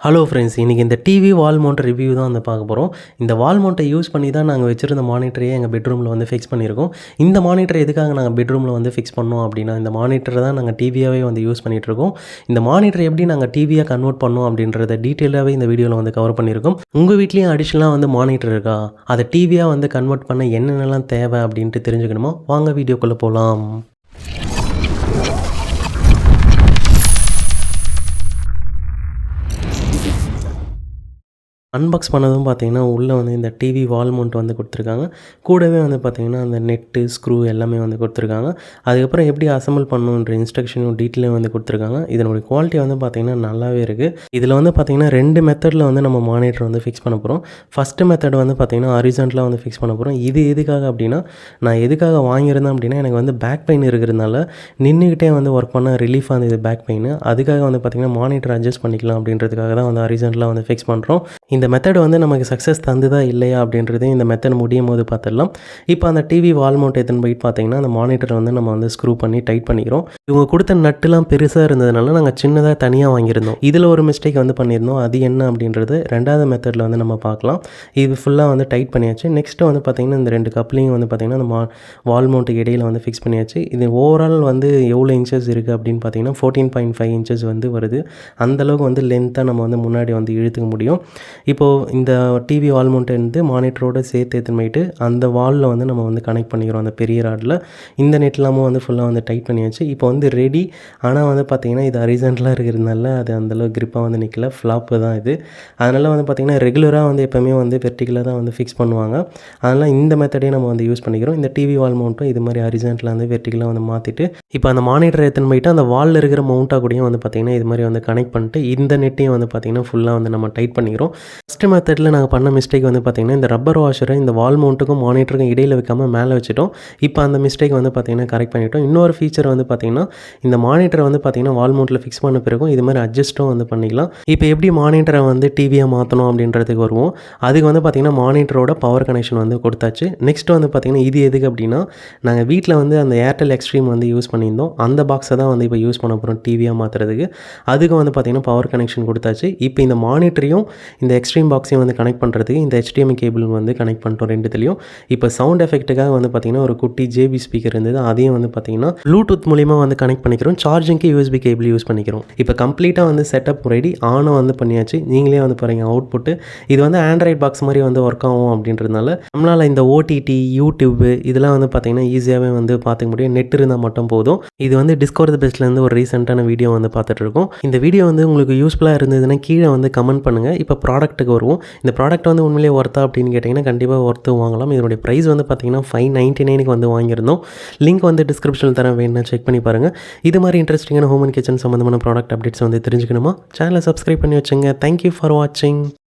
Hello friends, இன்றைக்கி இந்த TV வால் mount review தான் வந்து பார்க்க போகிறோம். இந்த வால் மவுண்ட்டை யூஸ் பண்ணி தான் நாங்கள் வச்சுருந்த மானிட்டரையே எங்கள் பெட்ரூமில் வந்து ஃபிக்ஸ் பண்ணியிருக்கோம். இந்த மானிட்டர் எதுக்காக நாங்கள் பெட்ரூமில் வந்து ஃபிக்ஸ் பண்ணோம் அப்படின்னா, இந்த மானிட்டர் தான் நாங்கள் டிவியாகவே வந்து யூஸ் பண்ணிகிட்ருக்கோம். இந்த மானிட்டர் எப்படி நாங்கள் டிவியாக கன்வெர்ட் பண்ணோம் அப்படின்றத டீட்டெயிலாகவே இந்த வீடியோவில் வந்து கவர் பண்ணியிருக்கோம். உங்கள் வீட்லேயும் அடிஷ்னலாக வந்து மானிட்டர் இருக்கா? அதை டிவியாக வந்து கன்வெர்ட் பண்ண என்னென்னலாம் தேவை அப்படின்ட்டு தெரிஞ்சுக்கணுமா? வாங்க வீடியோக்குள்ளே போகலாம். அன்பாக்ஸ் பண்ணதும் பார்த்தீங்கன்னா, உள்ளே வந்து இந்த டிவி வால் மவுண்ட் வந்து கொடுத்துருக்காங்க. கூடவே வந்து பார்த்தீங்கன்னா, அந்த நெட்டு, ஸ்க்ரூ எல்லாமே வந்து கொடுத்துருக்காங்க. அதுக்கப்புறம் எப்படி அசெம்பிள் பண்ணணுன்ற இன்ஸ்ட்ரக்ஷனும் டீட்டெயிலும் வந்து கொடுத்துருக்காங்க. இதனுடைய குவாலிட்டி வந்து பார்த்தீங்கன்னா நல்லாவே இருக்குது. இதில் வந்து பார்த்தீங்கன்னா 2 மெத்தடில் வந்து நம்ம மானிட்டர் வந்து ஃபிக்ஸ் பண்ண போகிறோம். ஃபஸ்ட்டு மெத்தட் வந்து பார்த்தீங்கன்னா ஹாரிசான்டலாக வந்து ஃபிக்ஸ் பண்ண போகிறோம். இது எதுக்காக அப்படின்னா, நான் எதுக்காக வாங்கியிருந்தேன் அப்படின்னா, எனக்கு வந்து பேக் பெயின் இருக்கிறதுனால நின்றுக்கிட்டே வந்து ஒர்க் பண்ண ரிலீஃபாக இருந்தது பேக் பெயின். அதுக்காக வந்து பார்த்தீங்கன்னா மானிட்டர் அட்ஜஸ்ட் பண்ணிக்கலாம் அப்படின்றதுக்காக தான் வந்து ஹாரிசான்டலாக வந்து ஃபிக்ஸ் பண்ணுறோம். இந்த மெத்தட் வந்து நமக்கு சக்ஸஸ் தந்துதா இல்லையா அப்படின்றதையும் இந்த மெத்தட் முடியும் போது பார்த்துடலாம். இப்போ அந்த டிவி வால் மவுண்ட் எடுத்துன்னு போயிட்டு பார்த்தீங்கன்னா, அந்த மானிட்டரை வந்து நம்ம வந்து ஸ்க்ரூ பண்ணி டைட் பண்ணிக்கிறோம். இவங்க கொடுத்த நட்டுலாம் பெருசாக இருந்ததுனால நாங்கள் சின்னதாக தனியாக வாங்கியிருந்தோம். இதில் ஒரு மிஸ்டேக் வந்து பண்ணியிருந்தோம். அது என்ன அப்படின்றது 2வது மெத்தடில் வந்து நம்ம பார்க்கலாம். இது ஃபுல்லாக வந்து டைட் பண்ணியாச்சு. நெக்ஸ்ட்டு வந்து பார்த்திங்கன்னா, இந்த 2 கப்ளிங் வந்து பார்த்திங்கன்னா, அந்த வால் மவுண்ட்டுக்கு இடையில் வந்து ஃபிக்ஸ் பண்ணியாச்சு. இது ஓவரால் வந்து எவ்வளோ இன்ச்சஸ் இருக்குது அப்படின்னு பார்த்தீங்கன்னா 14.5 இன்ச்சஸ் வந்து வருது. அந்தளவுக்கு வந்து லென்த்தாக நம்ம வந்து முன்னாடி வந்து இழுத்துக்க முடியும். இப்போது இந்த டிவி வால் மவுண்ட்டை வந்து மானிட்டரோடு சேர்த்து எடுத்துன்னு போயிட்டு அந்த வாலில் வந்து நம்ம வந்து கனெக்ட் பண்ணிக்கிறோம் அந்த பெரிய ராடில். இந்த நெட்லாமும் வந்து ஃபுல்லாக வந்து டைட் பண்ணியாச்சு. இப்போ வந்து ரெடி. ஆனால் வந்து பார்த்திங்கன்னா, இது ஹரிசான்டலாக இருக்கிறதுனால அது அந்தளவுக்கு கிரிப்பாக வந்து நிற்கல. ஃப்ளாப்பு தான் இது. அதனால் வந்து பார்த்திங்கன்னா, ரெகுலராக வந்து எப்போவுமே வந்து வெர்டிகலாக தான் வந்து ஃபிக்ஸ் பண்ணுவாங்க. அதனால் இந்த மெத்தடே நம்ம வந்து யூஸ் பண்ணிக்கிறோம். இந்த டிவி வால் மவுண்ட்டும் இது மாதிரி ஹரிசான்டலாக வந்து வெர்டிகலாக வந்து மாற்றிட்டு இப்போ அந்த மானிட்டரை எடுத்துன்னு போயிட்டு அந்த வாலில் இருக்கிற மவுண்ட்டாக கூடயும் வந்து பார்த்திங்கன்னா இது மாதிரி வந்து கனெக்ட் பண்ணிட்டு இந்த நெட்டையும் வந்து பார்த்திங்கன்னா ஃபுல்லாக வந்து நம்ம டைட் பண்ணிக்கிறோம். ஃபஸ்ட்டு மெத்தடில் நாங்கள் பண்ண மிஸ்டேக் வந்து பார்த்திங்கன்னா, இந்த ரப்பர் வாஷரை இந்த வால் மவுண்ட்டுக்கும் மானிட்டருக்கும் இடையில் வைக்காமல் மேலே வச்சுட்டோம். இப்போ அந்த மிஸ்டேக் வந்து பார்த்திங்கன்னா கரெக்ட் பண்ணிட்டோம். இன்னொரு ஃபீச்சர் வந்து பார்த்திங்கன்னா, இந்த மானிட்டரை வந்து பார்த்திங்கன்னா வால் மவுண்ட்டில் ஃபிக்ஸ் பண்ண பிறகும் இது மாதிரி அட்ஜஸ்ட்டும் வந்து பண்ணிக்கலாம். இப்போ எப்படி மானிட்டரை வந்து டிவியாக மாற்றணும் அப்படின்றதுக்கு வருவோம். அதுக்கு வந்து பார்த்திங்கன்னா மானிட்டரோட பவர் கனெக்ஷன் வந்து கொடுத்தாச்சு. நெக்ஸ்ட் வந்து பார்த்திங்கன்னா, இது எதுக்கு அப்படின்னா, நாங்கள் வீட்டில் வந்து அந்த ஏர்டெல் எக்ஸ்ட்ரீம் வந்து யூஸ் பண்ணியிருந்தோம். அந்த பாக்ஸை தான் வந்து இப்போ யூஸ் பண்ண போகிறோம் டிவியாக மாற்றுறதுக்கு. அதுக்கு வந்து பார்த்திங்கன்னா பவர் கனெக்ஷன் கொடுத்தாச்சு. இப்போ இந்த மானிட்டரையும் இந்த எக்ஸ்ட்ரீம் பாக்ஸையும் வந்து கனெக்ட் பண்ணுறதுக்கு இந்த HDMI கேபிள் வந்து கனெக்ட் பண்ணிட்டோம் 2த்துலையும். இப்போ சவுண்ட் எஃபெக்ட்டுக்காக வந்து பார்த்திங்கன்னா ஒரு குட்டி JB ஸ்பீக்கர் இருந்தது. அதையும் வந்து பார்த்திங்கன்னா ப்ளூடூத் மூலிமா வந்து கனெக்ட் பண்ணிக்கிறோம். சார்ஜிங்க்கு USB கேபிள் யூஸ் பண்ணிக்கிறோம். இப்போ கம்ப்ளீட்டாக வந்து செட்டப் ரெடி. ஆனும் வந்து பண்ணியாச்சு. நீங்களே வந்து பாருங்கள் அவுட்புட்டு. இது வந்து ஆண்ட்ராய்ட் பாக்ஸ் மாதிரி வந்து ஒர்க் ஆகும் அப்படின்றதுனால நம்மளால் இந்த OTT, YouTube இதெல்லாம் வந்து பார்த்திங்கன்னா ஈஸியாகவே வந்து பார்த்துக்க முடியும். நெட் இருந்தால் மட்டும் போதும். இது வந்து டிஸ்கவர் தி பெஸ்ட்லேருந்து ஒரு ரீசெண்டான வீடியோ வந்து பார்த்துட்ருக்கோம். இந்த வீடியோ வந்து உங்களுக்கு யூஸ்ஃபுல்லாக இருந்ததுன்னா கீழே வந்து கமெண்ட் பண்ணுங்கள். இப்போ ப்ராடக்ட்டுக்கு வருவோம். இந்த ப்ராடக்ட் வந்து உண்மையிலேயே ஒர்த்தா அப்படின்னு கேட்டிங்கன்னா கண்டிப்பாக ஒர்த்து வாங்கலாம். இதனுடைய ப்ரைஸ் வந்து பார்த்திங்கன்னா 599க்கு வந்து வாங்கியிருந்தோம். லிங்க் வந்து டிஸ்கிரிப்ஷனில் தரேன், வேணும்னா செக் பண்ணி பாருங்கள். இது மாதிரி இன்ட்ரெஸ்டிங்கான ஹோம் அண்ட் கிச்சன் சம்மந்தமான ப்ராடக்ட் அப்டேட்ஸ் வந்து தெரிஞ்சுக்கணுமா? சேனலை சப்ஸ்கிரைப் பண்ணி வச்சுங்க. தேங்க்யூ ஃபார் வாட்சிங்.